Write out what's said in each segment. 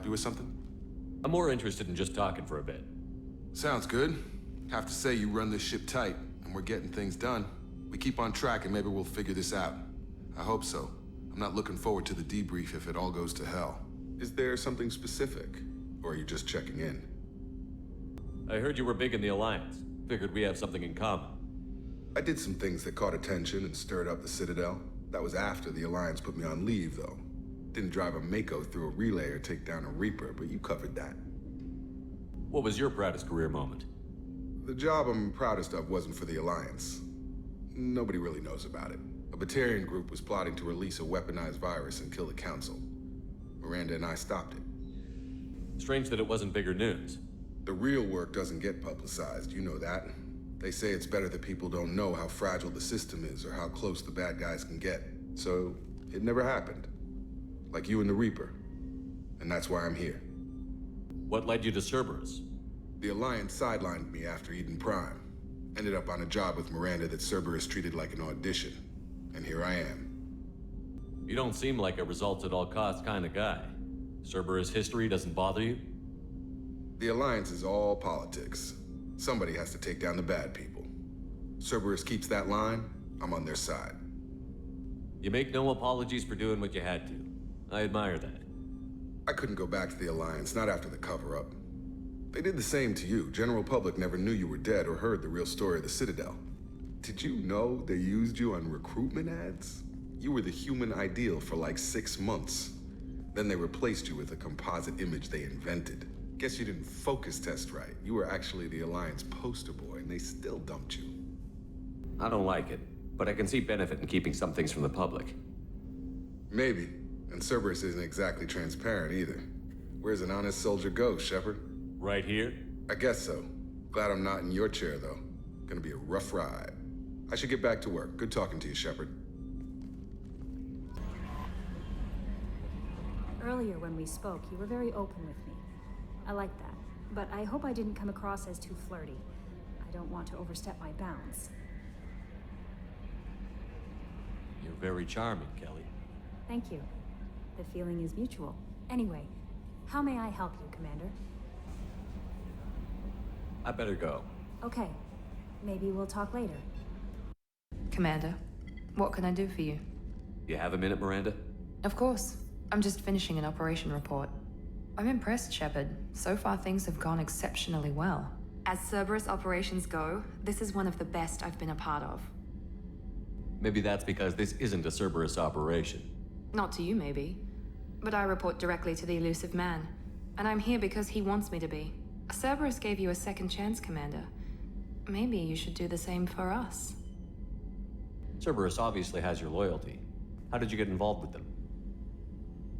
help you with something? I'm more interested in just talking for a bit. Sounds good. Have to say you run this ship tight, and we're getting things done. We keep on track and maybe we'll figure this out. I hope so. I'm not looking forward to the debrief if it all goes to hell. Is there something specific? Or are you just checking in? I heard you were big in the Alliance. Figured we have something in common. I did some things that caught attention and stirred up the Citadel. That was after the Alliance put me on leave, though. Didn't drive a Mako through a relay or take down a Reaper, but you covered that. What was your proudest career moment? The job I'm proudest of wasn't for the Alliance. Nobody really knows about it. A Batarian group was plotting to release a weaponized virus and kill the Council. Miranda and I stopped it. Strange that it wasn't bigger news. The real work doesn't get publicized, you know that. They say it's better that people don't know how fragile the system is or how close the bad guys can get. So, it never happened. Like you and the Reaper. And that's why I'm here. What led you to Cerberus? The Alliance sidelined me after Eden Prime. Ended up on a job with Miranda that Cerberus treated like an audition. And here I am. You don't seem like a results-at-all-costs kind of guy. Cerberus history doesn't bother you? The Alliance is all politics. Somebody has to take down the bad people. Cerberus keeps that line, I'm on their side. You make no apologies for doing what you had to. I admire that. I couldn't go back to the Alliance, not after the cover-up. They did the same to you. General public never knew you were dead or heard the real story of the Citadel. Did you know they used you on recruitment ads? You were the human ideal for like 6 months. Then they replaced you with a composite image they invented. Guess you didn't focus test right. You were actually the Alliance poster boy, and they still dumped you. I don't like it, but I can see benefit in keeping some things from the public. Maybe. And Cerberus isn't exactly transparent either. Where's an honest soldier go, Shepard? Right here? I guess so. Glad I'm not in your chair, though. Gonna be a rough ride. I should get back to work. Good talking to you, Shepard. Earlier when we spoke, you were very open with me. I like that, but I hope I didn't come across as too flirty. I don't want to overstep my bounds. You're very charming, Kelly. Thank you. The feeling is mutual. Anyway, how may I help you, Commander? I better go. Okay. Maybe we'll talk later. Commander, what can I do for you? You have a minute, Miranda? Of course. I'm just finishing an operation report. I'm impressed, Shepard. So far things have gone exceptionally well. As Cerberus operations go, this is one of the best I've been a part of. Maybe that's because this isn't a Cerberus operation. Not to you, maybe. But I report directly to the elusive man. And I'm here because he wants me to be. Cerberus gave you a second chance, Commander. Maybe you should do the same for us. Cerberus obviously has your loyalty. How did you get involved with them?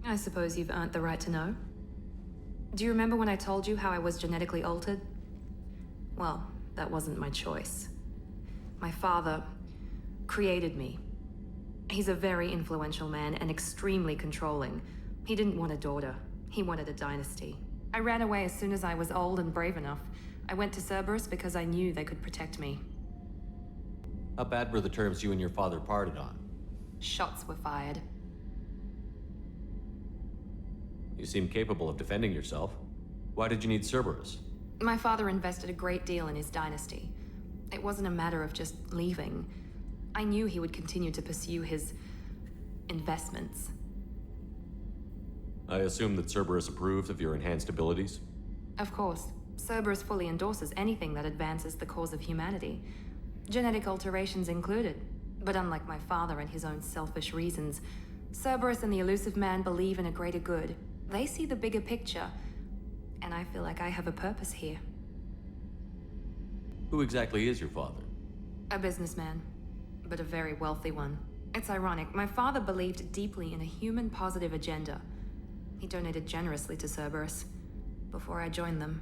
I suppose you've earned the right to know. Do you remember when I told you how I was genetically altered? Well, that wasn't my choice. My father created me. He's a very influential man and extremely controlling. He didn't want a daughter. He wanted a dynasty. I ran away as soon as I was old and brave enough. I went to Cerberus because I knew they could protect me. How bad were the terms you and your father parted on? Shots were fired. You seem capable of defending yourself. Why did you need Cerberus? My father invested a great deal in his dynasty. It wasn't a matter of just leaving. I knew he would continue to pursue his investments. I assume that Cerberus approves of your enhanced abilities? Of course. Cerberus fully endorses anything that advances the cause of humanity. Genetic alterations included. But unlike my father and his own selfish reasons, Cerberus and the elusive man believe in a greater good. They see the bigger picture, and I feel like I have a purpose here. Who exactly is your father? A businessman, but a very wealthy one. It's ironic, my father believed deeply in a human-positive agenda. He donated generously to Cerberus before I joined them.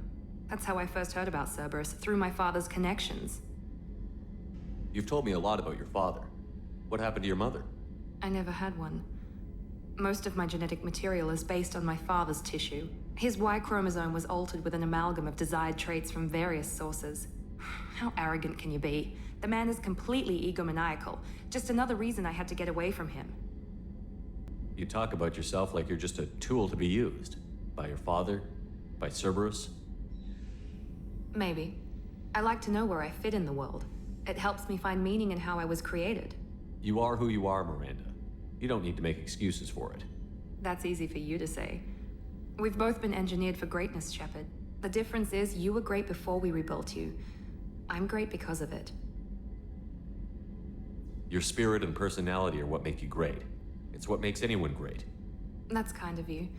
That's how I first heard about Cerberus, through my father's connections. You've told me a lot about your father. What happened to your mother? I never had one. Most of my genetic material is based on my father's tissue. His Y chromosome was altered with an amalgam of desired traits from various sources. How arrogant can you be? The man is completely egomaniacal. Just another reason I had to get away from him. You talk about yourself like you're just a tool to be used. By your father? By Cerberus? Maybe. I like to know where I fit in the world. It helps me find meaning in how I was created. You are who you are, Miranda. You don't need to make excuses for it. That's easy for you to say. We've both been engineered for greatness, Shepard. The difference is you were great before we rebuilt you. I'm great because of it. Your spirit and personality are what make you great. It's what makes anyone great. That's kind of you.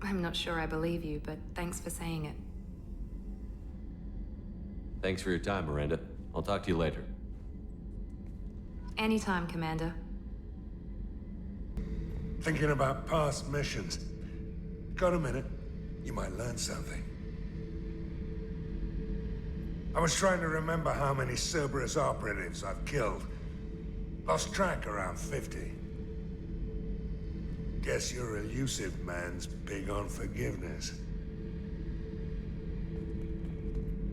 I'm not sure I believe you, but thanks for saying it. Thanks for your time, Miranda. I'll talk to you later. Anytime, Commander. Thinking about past missions. Got a minute? You might learn something. I was trying to remember how many Cerberus operatives I've killed. Lost track around 50. Guess your elusive man's big on forgiveness.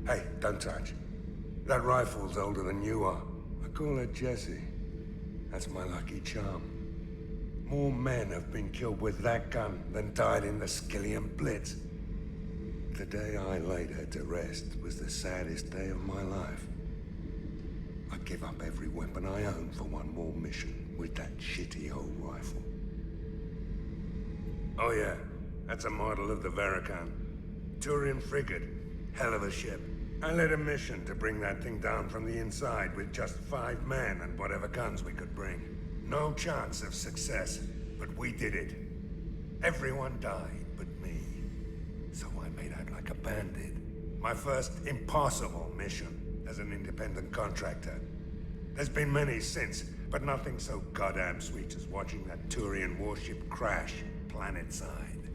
Hey, don't touch. That rifle's older than you are. I call her Jessie. That's my lucky charm. More men have been killed with that gun than died in the Skillian Blitz. The day I laid her to rest was the saddest day of my life. I'd give up every weapon I own for one more mission with that shitty old rifle. Oh yeah, that's a model of the Veracon. Turian frigate. Hell of a ship. I led a mission to bring that thing down from the inside with just 5 men and whatever guns we could bring. No chance of success, but we did it. Everyone died but me. So I made out like a bandit. My first impossible mission as an independent contractor. There's been many since, but nothing so goddamn sweet as watching that Turian warship crash planet-side.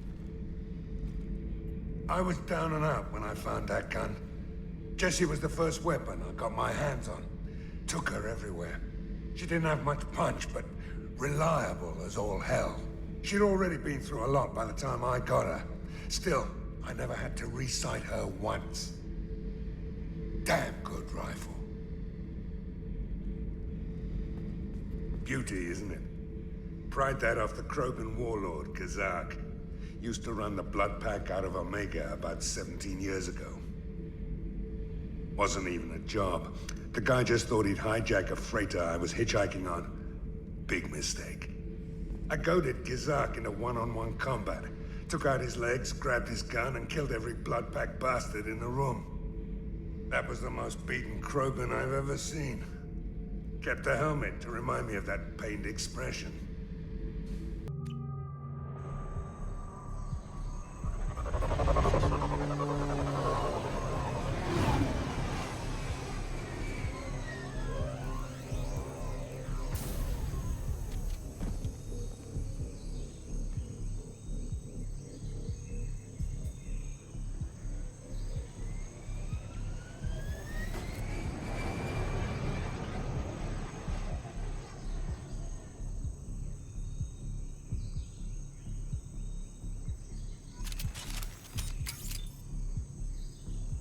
I was down and out when I found that gun. Jessie was the first weapon I got my hands on. Took her everywhere. She didn't have much punch, but reliable as all hell. She'd already been through a lot by the time I got her. Still, I never had to re-sight her once. Damn good rifle. Beauty, isn't it? Pried that off the Krogan warlord, Kazak. Used to run the blood pack out of Omega about 17 years ago. Wasn't even a job. The guy just thought he'd hijack a freighter I was hitchhiking on. Big mistake. I goaded Gizak into one-on-one combat. Took out his legs, grabbed his gun, and killed every blood pack bastard in the room. That was the most beaten Krogan I've ever seen. Kept a helmet to remind me of that pained expression.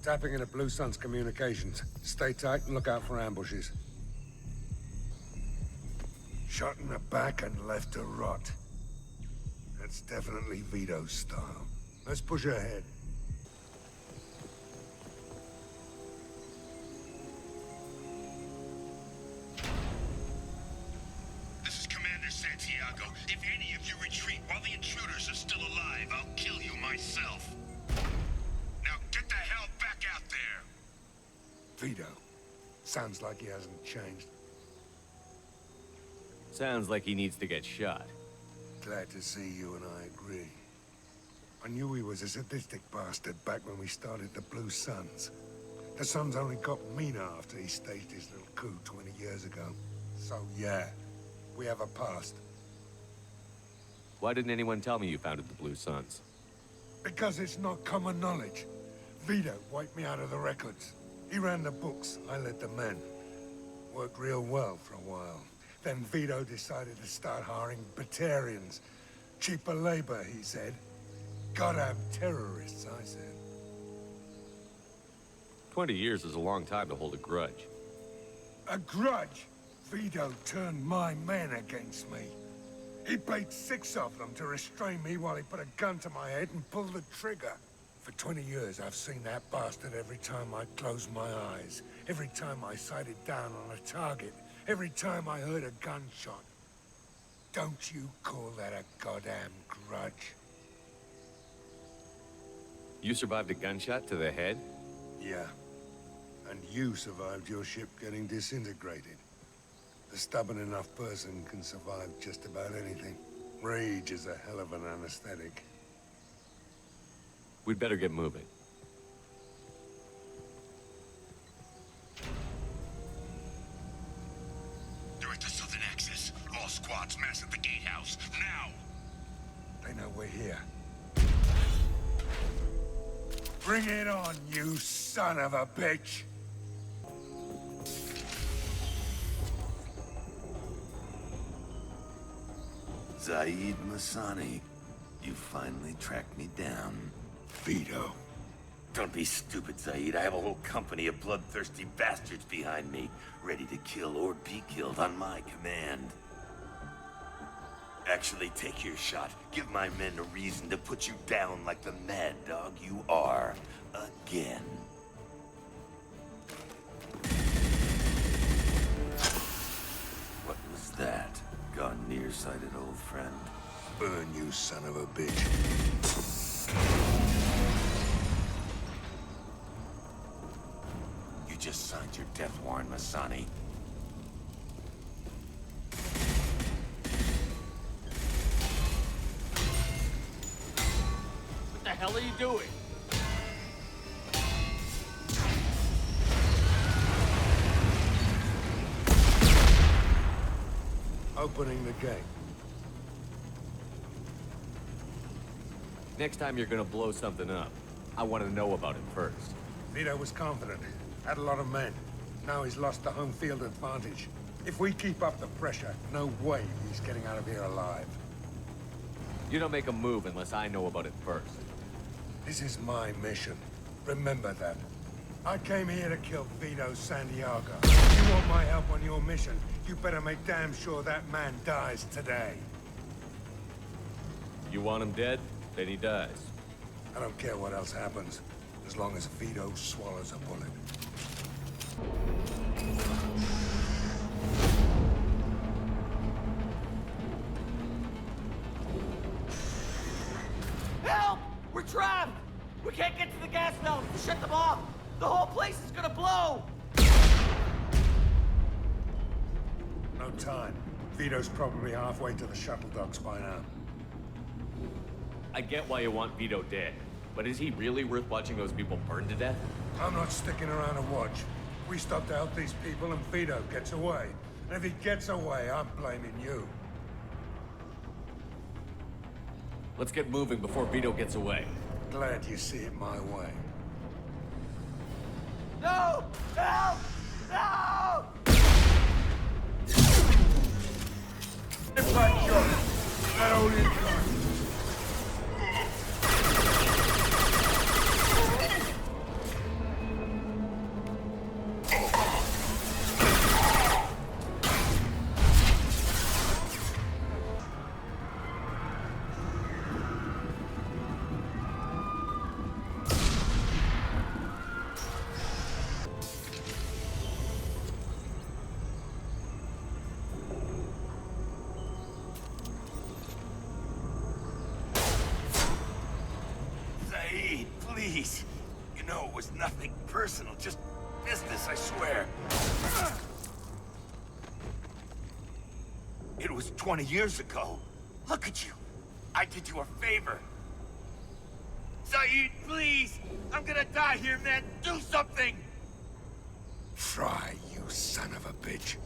Tapping into Blue Sun's communications. Stay tight and look out for ambushes. Shot in the back and left to rot. That's definitely Vito's style. Let's push ahead. This is Commander Santiago. If any of you retreat while the intruders are still alive, I'll kill you myself. Now get the hell back out there! Vito. Sounds like he hasn't changed. Sounds like he needs to get shot. Glad to see you and I agree. I knew he was a sadistic bastard back when we started the Blue Suns. The Suns only got meaner after he staged his little coup 20 years ago. So yeah, we have a past. Why didn't anyone tell me you founded the Blue Suns? Because it's not common knowledge. Vito wiped me out of the records. He ran the books, I led the men. Worked real well for a while. Then Vito decided to start hiring Batarians. Cheaper labor, he said. Goddamn terrorists, I said. 20 years is a long time to hold a grudge. A grudge? Vito turned my men against me. He paid 6 of them to restrain me while he put a gun to my head and pulled the trigger. For 20 years, I've seen that bastard every time I closed my eyes. Every time I sighted down on a target. Every time I heard a gunshot. Don't you call that a goddamn grudge? You survived a gunshot to the head? Yeah. And you survived your ship getting disintegrated. A stubborn enough person can survive just about anything. Rage is a hell of an anesthetic. We'd better get moving. They're at the southern axis. All squads mass at the gatehouse. Now! They know we're here. Bring it on, you son of a bitch! Zaeed Masani, you finally tracked me down. Vito. Don't be stupid, Zaeed. I have a whole company of bloodthirsty bastards behind me, ready to kill or be killed on my command. Actually, take your shot. Give my men a reason to put you down like the mad dog you are. Again. What was that? Gone nearsighted, old friend. Burn, you son of a bitch. You just signed your death warrant, Masani. What the hell are you doing? Opening the gate. Next time you're gonna blow something up, I want to know about it first. Vito was confident. Had a lot of men. Now he's lost the home field advantage. If we keep up the pressure, no way he's getting out of here alive. You don't make a move unless I know about it first. This is my mission. Remember that. I came here to kill Vito Santiago. If you want my help on your mission, you better make damn sure that man dies today. You want him dead? Then he dies. I don't care what else happens, as long as Vito swallows a bullet. Help! We're trapped! We can't get to the gas valves! Shut them off! The whole place is gonna blow! No time. Vito's probably halfway to the shuttle docks by now. I get why you want Vito dead, but is he really worth watching those people burn to death? I'm not sticking around to watch. We stop to help these people and Vito gets away. And if he gets away, I'm blaming you. Let's get moving before Vito gets away. Glad you see it my way. No! Help! No! Impact shot! That old incline! Zaeed, please. You know it was nothing personal, just business, I swear. It was 20 years ago. Look at you. I did you a favor. Zaeed, please! I'm gonna die here, man! Do something! Try, you son of a bitch.